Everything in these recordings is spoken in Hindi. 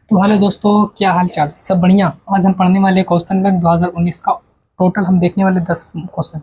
तो हेलो दोस्तों, क्या हाल चाल? सब बढ़िया। आज हम पढ़ने वाले क्वेश्चन बैंक 2019 का टोटल हम देखने वाले 10 क्वेश्चन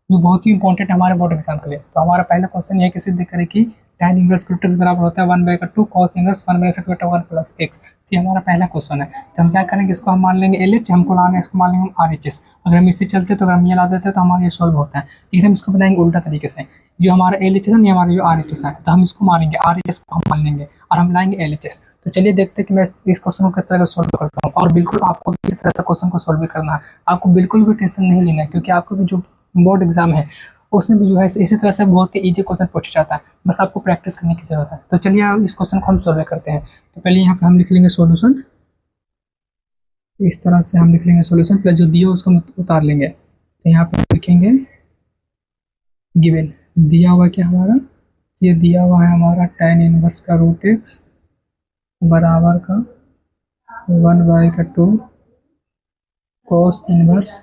जो बहुत ही इंपॉर्टेंट है हमारे बोर्ड एग्जाम के लिए। तो हमारा पहला क्वेश्चन ये है कि सिद्ध करें कि tan इनवर्स रूट एक्स बराबर होता है 1/2 cos इनवर्स 1/(x/(1 + x)। तो ये हमारा पहला क्वेश्चन है। तो हम क्या करेंगे, इसको हम मान लेंगे एल एच, हमको लाना है, इसको मान लेंगे हम आर एच एस। अगर हम इससे चलते तो अगर हम ये ला देते तो हमारा ये सॉल्व होता है। लेकिन हम इसको बनाएंगे उल्टा तरीके से। जो हमारा एल एच एस है, ये हमारा जो आर एच एस है, तो हम इसको मानेंगे आर एच एस को हम मान लेंगे और हम लाएंगे एल एच एस। तो चलिए देखते हैं कि मैं इस क्वेश्चन को किस तरह का सोल्व करता हूँ। और बिल्कुल आपको भी इस तरह से क्वेश्चन को सोल्व भी करना है। आपको बिल्कुल भी टेंशन नहीं लेना है, क्योंकि आपको भी जो बोर्ड एग्जाम है उसमें भी जो है इसी तरह से बहुत ही इजी क्वेश्चन पूछा जाता है। बस आपको प्रैक्टिस करने की जरूरत है। तो चलिए अब इस क्वेश्चन को हम सोल्व करते हैं। तो पहले यहाँ पे हम लिख लेंगे सॉल्यूशन। इस तरह से हम लिख लेंगे सॉल्यूशन, प्लस जो दिया उसको हम उतार लेंगे। तो यहाँ पे लिखेंगे गिवन। दिया हुआ क्या हमारा, ये दिया हुआ है हमारा tan इनवर्स का रूट एक्स बराबर का 1/2 cos इनवर्स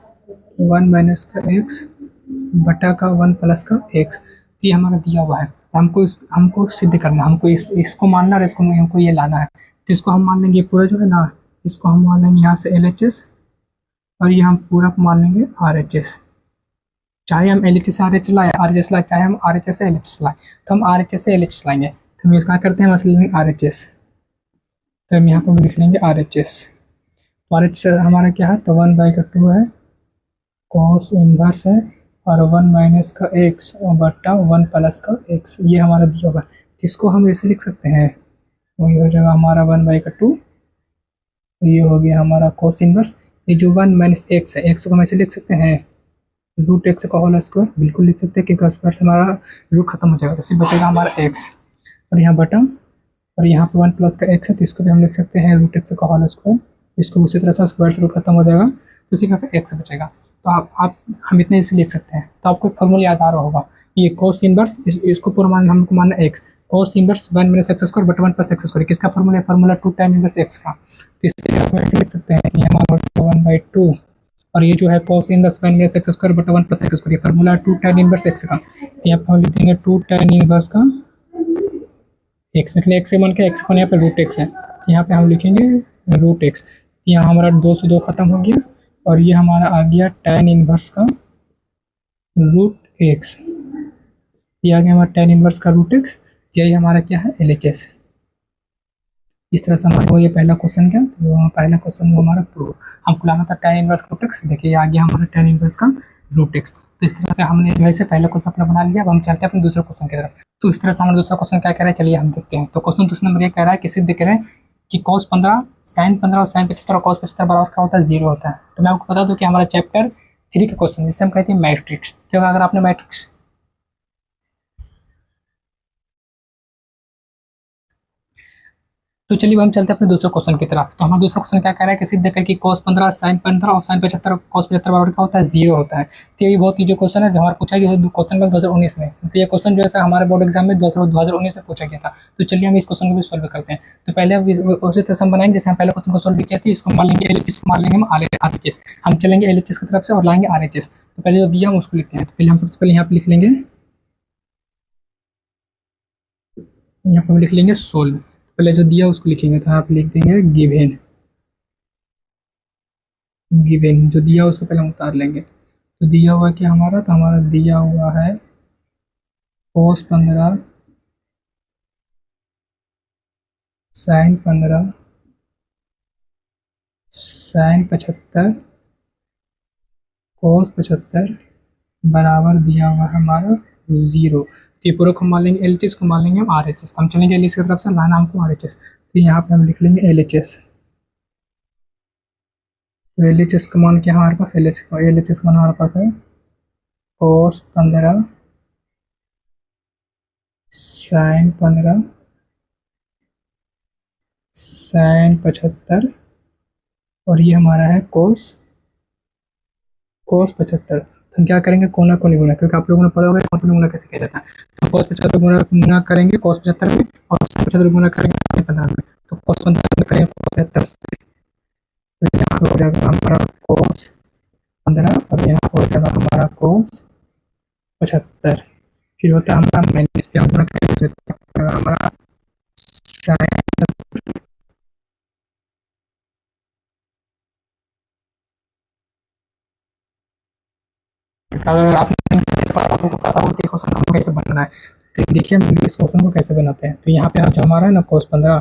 1 - का x बटा का 1 + का x। तो ये हमारा दिया हुआ है। हमको सिद्ध करना है, हमको इसको मानना है, इसको हमको ये लाना है। तो इसको हम मान लेंगे, ये पूरा जो है ना, इसको हम मान लेंगे यहाँ से एल एच एस, और ये हम पूरा को मान लेंगे आर एच एस। चाहे हम L H S R H लाए, आर एच एस लाए, चाहे हम आर एच एस से एल एच एस लाए, तो हम आर एच एस से एल एच एस लाएंगे। तो हम क्या करते हैं, हम लेंगे आर एच एस। तो हम यहाँ पर लिख लेंगे R H S. R H S हमारा क्या है, तो 1/2 है, कॉस इनवर्स है, और 1 - का x बटा 1 + का x। ये हमारा दिया हुआ है। इसको हम ऐसे लिख सकते हैं, वही हो जाएगा हमारा 1/2। ये हो गया हमारा कॉस इनवर्स। ये जो 1 - x है, x को हम ऐसे लिख सकते हैं रूट एक्स का होल स्क्वायर। बिल्कुल लिख सकते हैं, क्योंकि स्क्वायर से हमारा रूट खत्म हो जाएगा, तो सिर्फ बचेगा हमारा x। और यहाँ बटा, और यहाँ पे 1 + का x है, तो इसको भी हम लिख सकते हैं रूट एक्स का होल स्क्वायर। इसको उसी तरह से स्क्वायर से रूट खत्म हो जाएगा, तो सिर्फ यहाँ पे x बचेगा। तो आप हम इतने इसे लिख सकते हैं। तो आपको एक फॉर्मूला याद आ रहा होगा, ये कोस इनवर्स, इसको पूरा मान हमको मानना x, कोस इनवर्स 1 - x² बटा 1 + x²। किसका फॉर्मूला है, फॉर्मूला 2 tan इनवर्स x का। तो इससे आप ऐसे लिख सकते हैं कि हमारा 1/2, और ये जो है cos इनवर्स 1 - x² बटा 1 + x²। ये फॉर्मूला 2 tan इनवर्स x का। यहाँ पे हम लिख देंगे 2 tan इनवर्स का x, लिखने x से मान के x को यहाँ पे रूट एक्स है, यहाँ पे हम लिखेंगे रूट एक्स। यहाँ हमारा 2 से 2 खत्म हो गया, और ये हमारा आ गया tan इनवर्स का रूट एक्स। ये आ गया हमारा tan इनवर्स का रूट एक्स। यही हमारा क्या है, एल एच एस। इस तरह से हमारा वो ये पहला क्वेश्चन क्या, तो पहला क्वेश्चन वो हमारा प्रूव। हमको लाना था tan इनवर्स रूट एक्स। देखिए आ गया हमारा tan इनवर्स का रूट एक्स। तो इस तरह से हमने जो है पहला क्वेश्चन अपना बना लिया। अब हम चलते हैं अपने दूसरे क्वेश्चन की तरफ। तो इस तरह से हमारा दूसरा क्वेश्चन क्या कह रहा है, चलिए हम देखते हैं। तो क्वेश्चन दूसरा नंबर ये कह रहा है कि सिद्ध करें कि cos 15 sin 15 और sin 75 और cos 75 बराबर क्या होता है, 0 होता है। तो मैं आपको बता दूं कि हमारा चैप्टर 3 का क्वेश्चन, जिससे हम कहते हैं मैट्रिक्स। क्योंकि अगर आपने मैट्रिक्स, तो चलिए हम चलते हैं अपने दूसरे क्वेश्चन की तरफ। तो हमारा दूसरा क्वेश्चन क्या कह रहा है कि सिद्ध कर कि cos 15 sin 15 और sin 75 cos 75 बराबर क्या होता है, 0 होता है। तो ये बहुत ही जो क्वेश्चन है जो हमारा पूछा गया क्वेश्चन बैंक 2019 में। तो ये क्वेश्चन जो है हमारे बोर्ड एग्जाम में 2019 में पूछा गया था। तो चलिए हम इस क्वेश्चन को भी सोल्व करते हैं। तो पहले उसी तरह से हम बनाएंगे जैसे हम पहले क्वेश्चन को सोल्व किया था। इसको मान लेंगे एल एच एस, को मान लेंगे हम आर एच एस। हम चलेंगे एल एच एस की तरफ से और लाएंगे आर एच एस। तो पहले जो दिया हम उसको लिखते हैं। तो पहले हम सबसे पहले यहाँ पे लिख लेंगे, यहाँ पर लिख लेंगे सोल्व। पहले जो दिया उसको लिखेंगे, तो यहाँ पे लिख देंगे गिवन। गिवन जो दिया उसको पहले हम उतार लेंगे। तो दिया हुआ क्या हमारा, तो हमारा दिया हुआ है cos 15 sin 15 sin 75 cos 75 बराबर दिया हुआ है हमारा 0। तो ये पूरा को मान लेंगे एल एच एस, को मान लेंगे हम आर एच एस। हम चलेंगे एल एच की तरफ से, लाना हमको आर एच एस। तो यहाँ पे हम लिख लेंगे एल एच एस। तो एल एच एस का मान क्या हमारे पास, एल एच एस का मान हमारे पास है cos 15 sin 15 sin 75, और ये हमारा है कोस 75। तो हम क्या करेंगे, कोना को नहीं गुना, क्योंकि आप लोगों ने पढ़ा होगा कोना को गुना कैसे किया जाता है। तो कोस 75 गुना करेंगे cos 75 में, और sin 75 गुना करेंगे sin 15 में। तो cos 15 में करेंगे cos 75 से। तो यहाँ पे हो जाएगा हमारा cos 15, और यहाँ हो जाएगा हमारा cos 75। फिर होता है हमारा माइनस, फिर हम गुना करेंगे हमारा sin अगर आपने कैसे पता हो कि इस क्वेश्चन को कैसे बनाना है, तो देखिए हम इस क्वेश्चन को कैसे बनाते हैं। तो यहाँ पे जो हमारा है ना cos 15,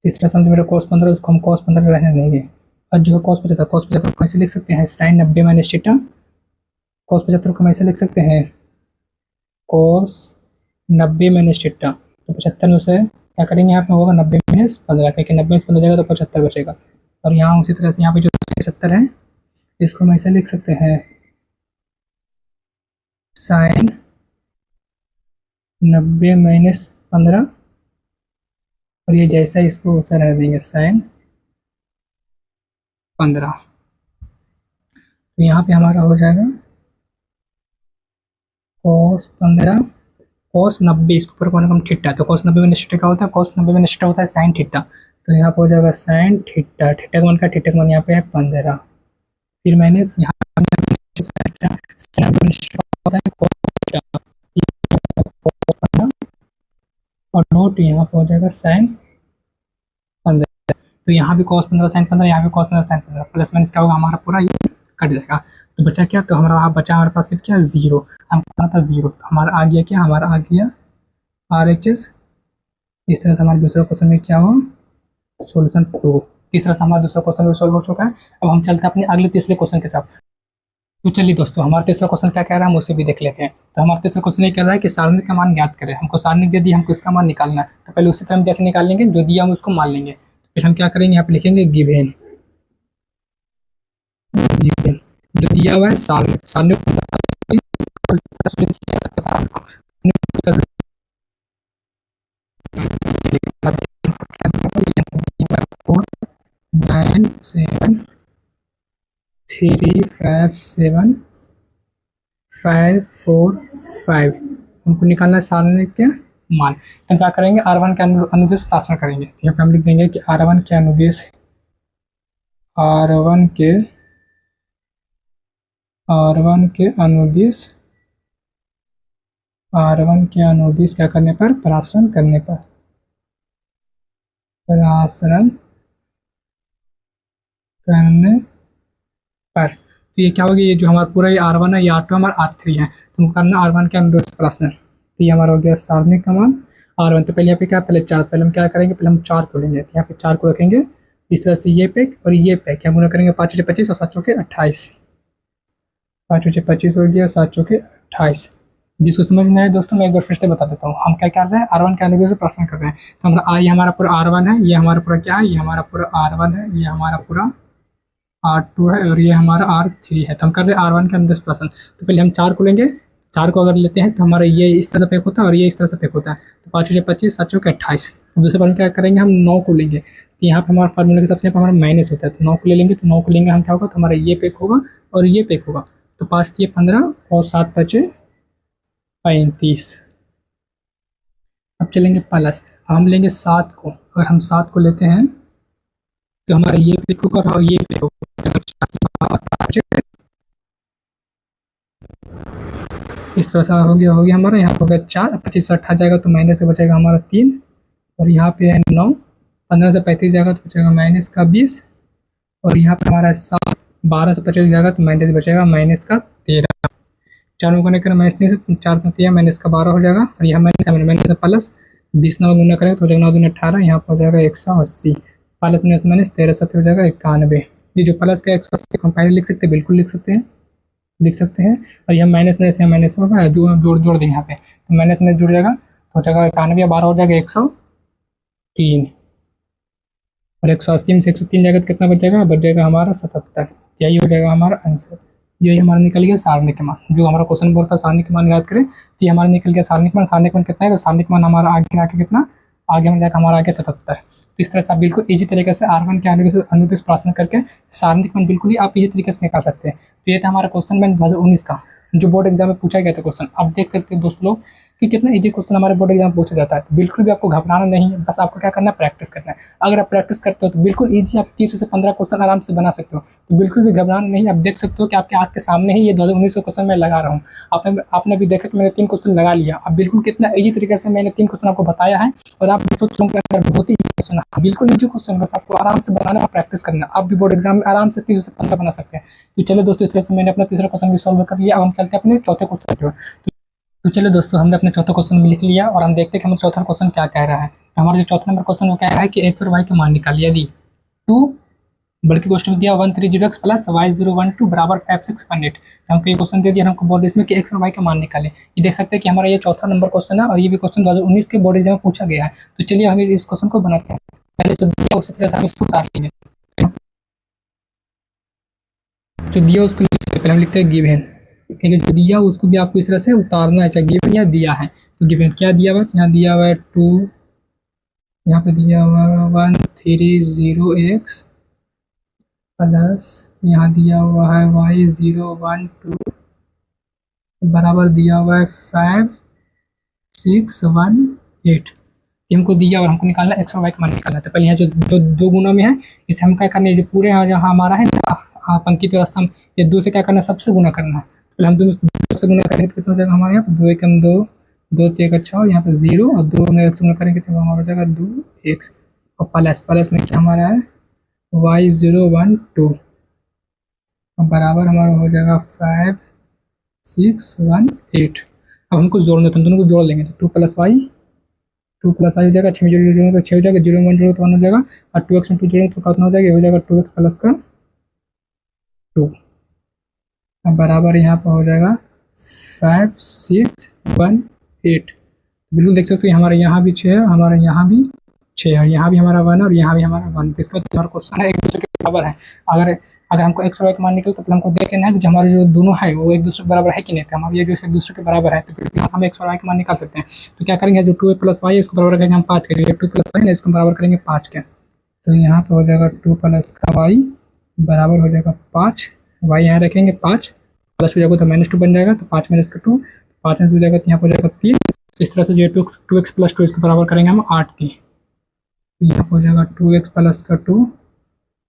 तीसरा सम जो मेरा cos 15 उसको हम cos 15 रहने देंगे। और जो है cos 75 को कैसे लिख सकते हैं, sin 90 माइनस थीटा। cos 75 को हम ऐसे लिख सकते हैं cos 90 माइनस थीटा। तो 75 में से क्या करेंगे, यहाँ पे होगा 90 माइनस 15, क्योंकि 90 माइनस 15 जाएगा तो 75 बचेगा। और यहाँ उसी तरह से यहाँ पे जो 75 है इसको हम ऐसे लिख सकते हैं sin 90 माइनस 15, और ये जैसा इसको वैसा रहने देंगे sin 15। तो यहाँ पे हमारा हो जाएगा cos 15 cos 90, इसके ऊपर कौन हम थीटा, तो cos 90 माइनस थीटा क्या होता है, cos 90 माइनस थीटा होता है sin थीटा। तो यहाँ पे हो जाएगा sin थीटा, थीटा का मान का, थीटा का मान यहाँ पे है 15, फिर माइनस यहाँ होता है cos थीटा और नोट यहाँ पे हो जाएगा sin 15। तो यहाँ भी cos 15 sin 15, यहाँ भी cos 15 sin 15, प्लस माइनस क्या होगा हमारा पूरा ये कट जाएगा। तो बचा क्या, तो हमारा वहाँ बचा हमारे पास सिर्फ क्या, जीरो। हम करना था जीरो, तो हमारा आ गया क्या, हमारा आ गया RHS। इस तरह से हमारे दूसरा क्वेश्चन में क्या हो, सॉल्यूशन प्रूव। तीसरा से हमारा दूसरा क्वेश्चन भी सॉल्व हो चुका है। अब हम चलते हैं अपने अगले तीसरे क्वेश्चन के साथ। तो चलिए दोस्तों, हमारा तीसरा क्वेश्चन क्या कह रहा है हम उसे भी देख लेते हैं। तो हमारा तीसरा क्वेश्चन ये कह रहा है कि सारणिक का मान ज्ञात करें। हमको सारणिक दे दी, हमको इसका मान निकालना है। तो पहले उसी तरह हम जैसे निकाल लेंगे, जो दिया हम उसको मान लेंगे। फिर हम क्या करेंगे, यहाँ पे लिखेंगे गिवन, जो दिया हुआ है सारणिक, सारणिक फोर 9 7 3 5 7 5 4 5, हमको निकालना है सारणिक के मान। तो हम क्या करेंगे, R1 के अनुदेश प्रार्थना करेंगे। यहाँ पे हम लिख देंगे कि R1 के अनुदेश, R1 के अनुदेश, R1 के अनुदेश क्या करने पर, परासरण करने पर, परासरण करने पर। तो ये क्या होगा, ये जो हमारा पूरा ये R1 है, ये R2 हमारा R3 है। तो हम करना R1 के अनुदेश परासरण। तो ये हमारा हो गया सारणिक का मान R1। तो पहले यहाँ पे क्या, पहले 4, पहले हम क्या करेंगे, पहले हम 4 को लेंगे। तो यहाँ पे 4 को रखेंगे इस तरह से, ये पैक और ये पैक क्या गुना करेंगे, 5 25 और 7 चौके 28, 5 25 हो गया, 7 चौके 28। जिसको समझ में आए दोस्तों, मैं एक बार फिर से बता देता हूँ। हम क्या कर रहे हैं, R1 के अनुदेश से प्रश्न कर रहे हैं। तो हमारा ये हमारा पूरा R1 है, ये हमारा पूरा क्या है, ये हमारा पूरा R1 है, ये हमारा पूरा R2 है और ये हमारा R3 है। तो हम कर रहे हैं R1 के अनुदेश प्रश्न। तो पहले हम 4 को लेंगे, 4 को अगर लेते हैं तो हमारा ये इस तरह से पैक होता है और ये इस तरह से पैक होता है। तो 5 25 7 चौके 28। दूसरे बार क्या करेंगे, हम 9 को लेंगे। तो यहाँ पर हमारा फार्मूला के हिसाब से हमारा माइनस होता है। तो 9 को ले लेंगे, तो 9 को लेंगे हम क्या होगा, तो हमारा ये पैक होगा और ये पैक होगा। तो 5 3 15 और 7 5 35। अब चलेंगे प्लस, हम लेंगे 7 को। अगर हम 7 को लेते हैं तो हमारा ये पैक होगा और ये पैक होगा। इस तरह से हो गया हमारा, यहाँ पे हो गया 4, 25 से 28 जाएगा तो माइनस से बचेगा हमारा 3, और यहाँ पे है 9, 15 से 35 जाएगा तो बचेगा माइनस का 20, और यहाँ पे हमारा 7, 12 से 25 जाएगा तो माइनस बचेगा माइनस का 13। 4 गुना करें माइनस 3 से, 4 3 माइनस का 12 हो जाएगा, और यहाँ माइनस प्लस 20 9 गुना करें तो हो जाएगा 9 दूनी 18, यहाँ पर हो जाएगा 180, प्लस माइनस 13 7 हो जाएगा 91। ये जो प्लस का 180 कंपेयर लिख सकते हैं, बिल्कुल लिख सकते हैं। और यह माइनस यहाँ माइनस होगा, जोड़ देंगे यहाँ पे, तो माइनस में जुड़ जाएगा तो हो जाएगा 91, 12 हो जाएगा 103, और 180 में से 103 जाएगा तो कितना बच जाएगा, बच जाएगा हमारा 77। यही हो जाएगा हमारा आंसर। यही हमारा निकल गया सारणिक मान। जो हमारा क्वेश्चन बोलता है सारणिक मान याद करें, तो ये हमारा निकल गया सारणिक मान। सारणिक मान कितना है, तो सारणिक मान हमारा आगे कितना, आगे में जाकर हमारा आगे 77। तो इस तरह से आप बिल्कुल इजी तरीके से R1 के अनुदेश प्रश्न करके सारणिक मान बिल्कुल ही आप इजी तरीके से निकाल सकते हैं। तो ये था हमारा क्वेश्चन बैंक 2019 का, जो बोर्ड एग्जाम में पूछा गया था क्वेश्चन। आप देख सकते हैं दोस्त लोग, कि कितना इजी क्वेश्चन हमारे बोर्ड एग्जाम पूछा जाता है। तो बिल्कुल भी आपको घबराना नहीं है, बस आपको क्या करना है, प्रैक्टिस करना है। अगर आप प्रैक्टिस करते हो तो बिल्कुल ईजी आप 30 से 15 क्वेश्चन आराम से बना सकते हो। तो बिल्कुल भी घबराना नहीं। आप देख सकते हो कि आपके आँख के सामने ही ये 2019 का क्वेश्चन मैं लगा रहा हूँ। आपने भी देखा कि मैंने 3 क्वेश्चन लगा लिया। अब बिल्कुल कितना ईजी तरीके से मैंने 3 क्वेश्चन आपको बताया है, और आप सोच रहे हो कि बहुत ही क्वेश्चन है। बिल्कुल ईजी क्वेश्चन, बस आपको आराम से बनाना और प्रैक्टिस करना। आप भी बोर्ड एग्जाम में आराम से 30 से 15 बना सकते हैं। तो चलो दोस्तों, इस तरह से मैंने अपना तीसरा क्वेश्चन भी सॉल्व कर लिया। अब हम चलते हैं अपने चौथे क्वेश्चन की ओर। तो चलो दोस्तों, हमने अपने चौथा क्वेश्चन में लिख लिया और हम देखते हैं कि हमारा चौथा क्वेश्चन क्या कह रहा है। तो हमारा जो चौथा नंबर क्वेश्चन वो कह रहा है कि एक्स और वाई के मान निकालिए। यदि 2 बल्कि क्वेश्चन में दिया 130x प्लस y012 बराबर 5618। तो हमको ये क्वेश्चन दे दिया, हमको बोर्ड इसमें कि एक्स और वाई का मान निकालें। ये देख सकते हैं कि हमारा ये चौथा नंबर क्वेश्चन है और ये भी क्वेश्चन 2019 के बोर्ड एग्जाम में पूछा गया है। तो चलिए हम इस क्वेश्चन को बनाते हैं। पहले जो दिया उसी तरह से हम इसको उतार लेंगे। जो दिया उसको पहले हम लिखते हैं गिवन, क्योंकि जो दिया उसको भी आपको इस तरह से उतारना है, चाहे गिवन या दिया है। तो गिवन क्या दिया हुआ है, यहाँ दिया हुआ है 2, यहाँ पे दिया हुआ है 130x प्लस यहाँ दिया हुआ है y012 बराबर दिया हुआ है 5618। हमको दिया और हमको निकालना एक्स और वाई का मान निकालना है। तो पहले यहाँ जो जो दो गुना में है इसे हम क्या करना है, जो पूरे यहाँ जहाँ हमारा है ना पंक्ति तो रास्ता, ये 2 से क्या करना है, सबसे गुना करना है। पहले हम 2 से गुना करेंगे तो कितना हो जाएगा हमारे यहाँ पे, 2 एकम 2, 2 3 अच्छा, और यहाँ पे 0 और 2 में x गुना करेंगे तो हमारा हो जाएगा 2x और प्लस में क्या हमारा है y012 बराबर हमारा हो जाएगा 5618। अब हमको जोड़ना था, हम दोनों को जोड़ लेंगे तो 2 प्लस वाई हो जाएगा, 6 में जोड़ेंगे तो 6 हो जाएगा, 0 में 1 जोड़ेंगे तो 1 हो जाएगा, और 2x में 2 जोड़ेंगे तो कितना हो जाएगा, हो जाएगा 2x प्लस का 2। अब बराबर यहाँ पर हो जाएगा 5618। बिल्कुल देख सकते हो हमारे यहाँ भी 6 है, हमारे यहाँ भी 6 है, यहाँ भी हमारा 1 है और यहाँ भी हमारा 1। तो इसका हमारा क्वेश्चन है एक दूसरे के बराबर है। अगर हमको एक्स और वाई का मान निकले तो फिर हमको देख लेना है कि जो हमारे जो दोनों है वो एक दूसरे के बराबर है कि नहीं। तो हमारे ये जो एक दूसरे के बराबर है तो फिर हम एक्स और वाई का मान निकाल सकते हैं। तो क्या करेंगे, जो 2 प्लस वाई है इसको बराबर करेंगे हम 5 करेंगे, 2 प्लस वाई है इसको बराबर करेंगे 5 के। तो यहाँ पर हो जाएगा 2 प्लस का वाई बराबर हो जाएगा 5, वाई यहाँ रखेंगे 5, प्लस हो जाएगा तो -2 बन जाएगा, तो 5 - 2 5 में 2 जाएगा तो यहाँ पर हो जाएगा 3। इस तरह से जो 2x प्लस 2 इसको बराबर करेंगे हम 8 की। यहाँ पर हो जाएगा 2x प्लस का 2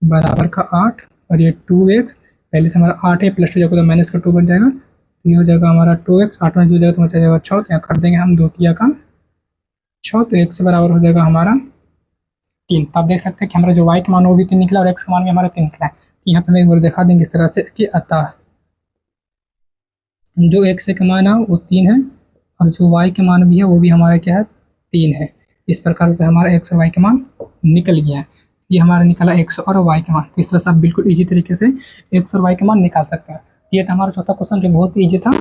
बराबर का 8, और ये 2x पहले से हमारा 8 है, प्लस 2 जाएगा तो माइनस का 2 बन जाएगा। तो ये हो जाएगा हमारा 2x, 8 में 2 जाएगा तो बचा जाएगा 6, तो यहाँ कर देंगे हम 2 किया का 6, तो 1 से बराबर हो जाएगा हमारा 3। तो आप देख सकते हैं कि हमारा जो y का मान वो भी 3 निकला और x का मान भी हमारा 3 निकला है। तो यहाँ पर हम एक बार दिखा देंगे इस तरह से कि अतः जो x का मान है वो 3 है और जो y का मान भी है वो भी हमारा क्या है, 3 है। इस प्रकार से हमारा x और y का मान निकल गया है। ये हमारा निकला x और y का मान। तो इस तरह से आप बिल्कुल इजी तरीके से x और y का मान निकाल सकते हैं। ये था हमारा चौथा क्वेश्चन जो बहुत ईजी था,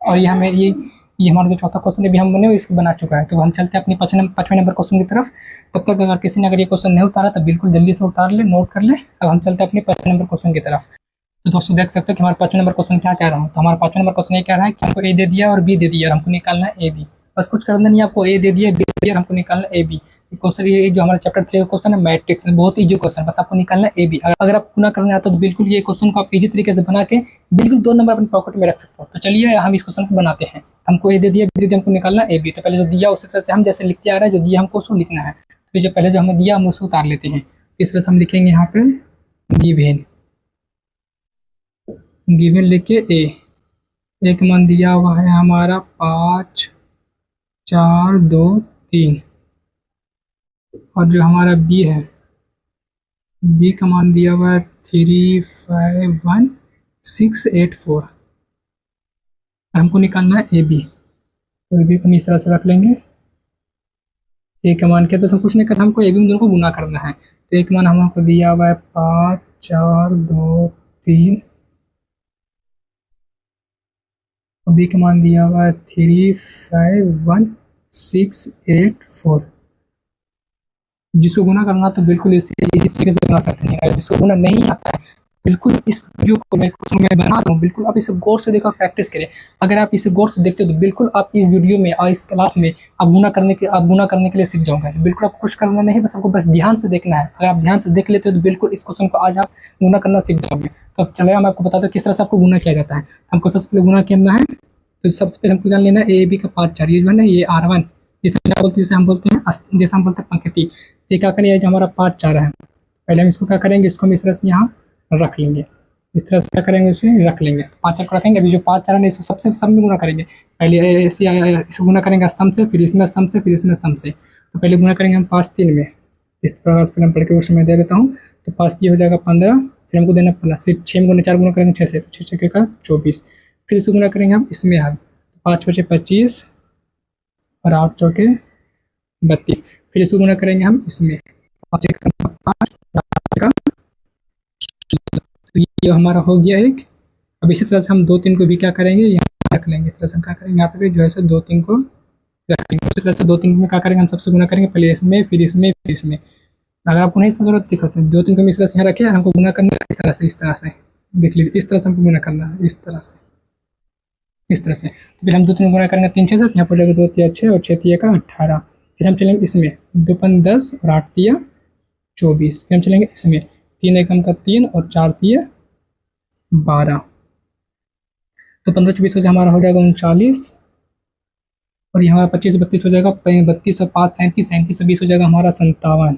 और ये हमें ये हमारा जो चौथा क्वेश्चन भी हम बने इसको बना चुका है। तो हम चलते हैं अपने 5वें नंबर क्वेश्चन की तरफ। तब तक अगर किसी ने अगर ये क्वेश्चन नहीं उतारा तो बिल्कुल जल्दी से उतार ले, नोट कर ले। अब हम चलते हैं अपने 5वें नंबर क्वेश्चन की तरफ। तो दोस्तों देख सकते हैं कि हमारा 5वें नंबर क्वेश्चन क्या कह रहा है। तो हमारा 5वें नंबर क्वेश्चन ये कह रहा है कि हमको ए दे दिया और बी दे दिया और हमको निकालना है ए बी। बस कुछ करना नहीं, आपको ए दे दिया, बी दे दिया और हमको निकालना है ए बी। क्वेश्चन ये जो हमारा चैप्टर 3 का क्वेश्चन है मैट्रिक्स, बहुत इजी क्वेश्चन, बस आपको निकालना है ए बी। अगर आप गुना करने आता तो बिल्कुल ये क्वेश्चन को आप इजी तरीके से बना के बिल्कुल 2 नंबर अपने पॉकेट में रख सकते हो। तो चलिए हम इस क्वेश्चन को बनाते हैं। हमको ए दे दिया, बी दे दिया, हमको निकालना है ए बी। तो पहले जो दिया उसी तरह से हम जैसे लिखते आ रहे हैं, जो दिया हमको उसको लिखना है। तो जो पहले जो हमें दिया हम उसको उतार लेते हैं। इस तरह से हम लिखेंगे यहाँ पे गिवन लिख के ए का मान दिया हुआ है हमारा 5 4 2 3, और जो हमारा बी है, बी का मान दिया हुआ है 3 5 1 6 8 4। हमको निकालना है ए बी। तो ए बी को हम इस तरह से रख लेंगे। ए का मान क्या, तो सब कुछ नहीं करना, हमको ए बी में दोनों को गुना करना है। तो ए का मान हमको दिया हुआ है 5 4 2 3, बी का मान दिया हुआ है 3 5 1 6 8 4। जिसको गुना करना तो बिल्कुल इसी तरीके से बना सकते हैं। जिसको गुना नहीं आता है बिल्कुल इस वीडियो को मैं बना रहा हूँ, बिल्कुल आप इसे गौर से देखकर प्रैक्टिस करें। अगर आप इसे गौर से देखते हो तो बिल्कुल आप इस वीडियो में और इस क्लास में आप गुना करने के लिए सीख जाओगे। बिल्कुल आपको कुछ करना नहीं, बस आपको बस ध्यान से देखना है। अगर आप ध्यान से देख लेते हो तो बिल्कुल इस क्वेश्चन को आज आप गुना करना सीख जाओगे। तो चलिए मैं आपको बताता हूँ किस तरह से आपको गुना किया जाता है। हमको सबसे पहले गुना करना है। तो सबसे पहले हमको जान लेना ए बी का पाथ चार्ज, ये जो है ना ये R1 जिसे हम बोलते हैं पंक्ति। ये क्या करें, जो हमारा पाथ चार है, पहले हम इसको क्या करेंगे, इसको हम इस तरह से यहाँ रख लेंगे, इस तरह से क्या करेंगे, इसे रख लेंगे, पाँच चार को रखेंगे। अभी जो पाँच चार है इसको सबसे सब में गुना करेंगे, पहले इसको गुना करेंगे स्तंभ से, फिर इसमें स्तंभ से, फिर इसमें स्तंभ से। तो पहले गुना करेंगे हम 5 3 में, इस प्रकार से पहले हम पढ़ के उस समय दे देता हूँ। तो 5 3 हो जाएगा 15, फिर हमको देना प्लस, फिर 6 में गुना 4 गुना करेंगे 6 से, तो 6 6 का 24, फिर इसको गुना करेंगे हम इसमें, हम 5 5 25 और 8 चौके 32, फिर इसको गुना करेंगे हम इसमें 5 का, तो ये हमारा हो गया एक। अब इसी तरह से हम 2 3 को भी क्या करेंगे, यहाँ रख लेंगे, इस तरह से हम क्या करेंगे, यहाँ पे भी जो है 2 3 को रखेंगे। इसी तरह से 2 3 में क्या करेंगे, हम सबसे गुना करेंगे, पहले इसमें, फिर इसमें, फिर इसमें। अगर आपको नहीं इसमें जरूरत दिक्कत है, 2 3 को इस तरह से यहाँ रखे, हमको गुना करना है इस तरह से, देख लीजिए, इस तरह से हमको गुना करना है, इस तरह से, इस तरह से। तो फिर हम 2 3 गुना करेंगे 3 6 7, यहाँ पर जाएगा 2 3 6 और 6 3 का 18, फिर हम चलेंगे इसमें 2 5 10 और 8 3 24, फिर हम चलेंगे इसमें 3 1 का 3 और 4 3 12, तो 15 24 हमारा हो जाएगा 39, और ये हमारा 25 32 हो जाएगा 32 और 5 37 37 और 20 हो जाएगा हमारा 57,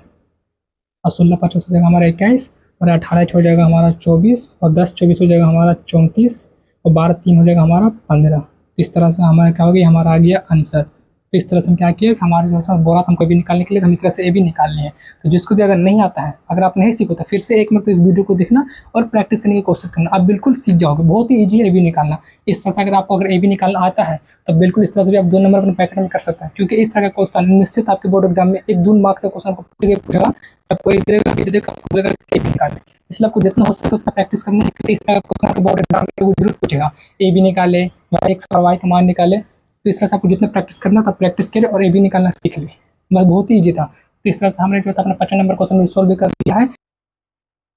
और 16 5 हो जाएगा हमारा 21, और 18 हो जाएगा हमारा 24, और 10 24 हो जाएगा हमारा 34, और 12 3 हो जाएगा हमारा 15। इस तरह से हमारा क्या हो गया, हमारा आ गया आंसर। तो इस तरह से हम क्या किए कि हमारे जो है बोरा हमको भी निकालने के लिए हम इस तरह से ए भी निकालनी है। तो जिसको भी अगर नहीं आता है, अगर आप नहीं सीखो तो फिर से एक मिनट तो इस वीडियो को देखना और प्रैक्टिस करने की कोशिश करना, आप बिल्कुल सीख जाओगे। बहुत ही ईजी है ए भी निकालना। इस तरह से अगर आपको अगर ए भी निकालना आता है तो बिल्कुल इस तरह से भी आप 2 नंबर अपने पैकेट में कर सकते हैं, क्योंकि इस तरह का क्वेश्चन निश्चित आपके बोर्ड एग्जाम में 1-2 मार्क्स का क्वेश्चन पूछेगा, आपको निकालना, इसलिए आपको जितना हो सके उतना प्रैक्टिस करना है। इस तरह का क्वेश्चन आपके बोर्ड एग्जाम में जरूर पूछेगा, ए भी निकाले या एक्स और वाई का मान निकाले। तो इस तरह से आपको जितना प्रैक्टिस करना था प्रैक्टिस करें और ए भी निकालना सीख ले, बस बहुत ही ईजी था। तो इस तरह से हमने जो था अपना 55 नंबर क्वेश्चन सोल्व भी कर दिया है।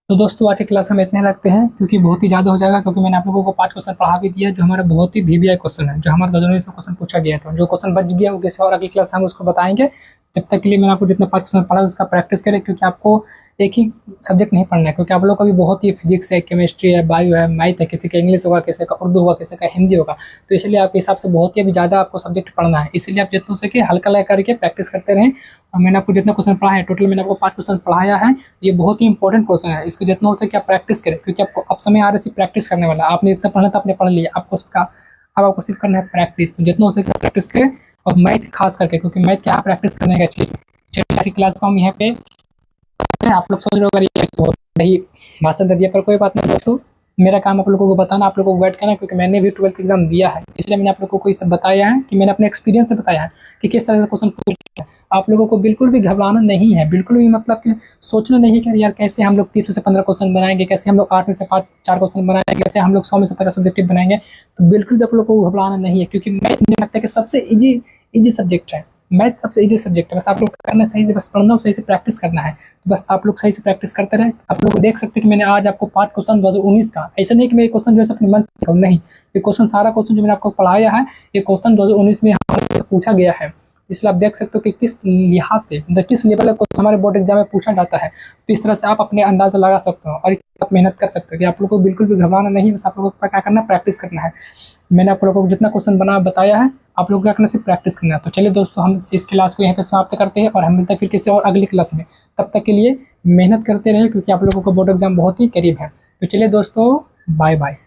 तो दोस्तों आज की क्लास हम इतने रखते हैं, क्योंकि बहुत ही ज़्यादा हो जाएगा, क्योंकि मैंने आप लोगों को 5 क्वेश्चन पढ़ा भी दिया जो हमारा बहुत ही VBI क्वेश्चन है, जो हमारा 2019 में क्वेश्चन पूछा गया था। जो क्वेश्चन बच गया वो किसी और अगली क्लास हम उसको बताएंगे। जब तक के लिए मैंने आपको जितना 5 क्वेश्चन पढ़ा उसका प्रैक्टिस करें, क्योंकि आपको एक ही सब्जेक्ट नहीं पढ़ना है, क्योंकि आप लोग का भी बहुत ही फिजिक्स है, केमिस्ट्री है, बायो है, मैथ है, किसी का इंग्लिश होगा, किसी का उर्दू होगा, किसी का हिंदी होगा। तो इसलिए आपके हिसाब से बहुत ही अभी ज़्यादा आपको सब्जेक्ट पढ़ना है, इसलिए आप जितना हो सके हल्का लगा करके प्रैक्टिस करते रहें। और मैंने आपको जितना क्वेश्चन पढ़ा है, टोटल मैंने आपको 5 क्वेश्चन पढ़ाया है। ये बहुत ही इंपॉर्टेंट क्वेश्चन है, इसको जितना हो सके आप प्रैक्टिस करें, क्योंकि आपको अब समय आ रहा है प्रैक्टिस करने वाला। आपने जितना पढ़ना था आपने पढ़ लिया, आपको उसका अब आपको सिर्फ करना है प्रैक्टिस। तो जितना हो सके प्रैक्टिस करें, और मैथ खास करके, क्योंकि मैथ क्या प्रैक्टिस करने का चीज़। चलिए क्लास को हम यहाँ पे, आप लोग सोच रहे हो अगर ये तो नहीं भाषण दे दिया, पर कोई बात नहीं दोस्तों, मेरा काम आप लोगों को बताना, आप लोगों को गाइड करना, क्योंकि मैंने भी 12th एग्जाम दिया है, इसलिए मैंने आप लोगों को इस बताया है कि मैंने अपने एक्सपीरियंस से बताया है कि किस तरह से क्वेश्चन पूछा है। आप लोगों को बिल्कुल भी घबराना नहीं है, बिल्कुल भी मतलब कि सोचना नहीं है कि यार कैसे हम लोग 30 में से 15 क्वेश्चन बनाएंगे, कैसे हम लोग 8 में से 4 क्वेश्चन बनाएंगे, कैसे हम लोग 100 में से 50 ऑब्जेक्टिव बनाएंगे। तो बिल्कुल भी आप लोगों को घबराना नहीं है, क्योंकि मैथ मुझे लगता है कि सबसे ईजी सब्जेक्ट है। मैथ सबसे ईजी सब्जेक्ट है, बस आप लोग करना सही से, बस पढ़ना और सही से प्रैक्टिस करना है। तो बस आप लोग सही से प्रैक्टिस करते रहे। आप लोग देख सकते हैं कि मैंने आज आपको 5 क्वेश्चन 2019 का, ऐसा नहीं कि मैं क्वेश्चन जो है अपने मन से नहीं, ये क्वेश्चन सारा क्वेश्चन जो मैंने आपको पढ़ाया है ये क्वेश्चन 2019 में हमारे पूछा गया है। इसलिए आप देख सकते हो कि किस लिहाज से, मतलब किस लेवल का हमारे बोर्ड एग्जाम में पूछा जाता है। तो इस तरह से आप अपने अंदाजा लगा सकते हो और आप मेहनत कर सकते हो कि आप लोगों को बिल्कुल भी घबराना नहीं, बस आप लोगों को क्या करना है, प्रैक्टिस करना है। मैंने आप लोगों को जितना क्वेश्चन बताया है, आप लोगों को क्या करना, सिर्फ प्रैक्टिस करना है। तो चलिए दोस्तों, हम इस क्लास को यहाँ पे समाप्त करते हैं और हम मिलते हैं फिर किसी और अगली क्लास में। तब तक के लिए मेहनत करते रहे, क्योंकि आप लोगों को बोर्ड एग्जाम बहुत ही करीब है। तो चलिए दोस्तों, बाय बाय।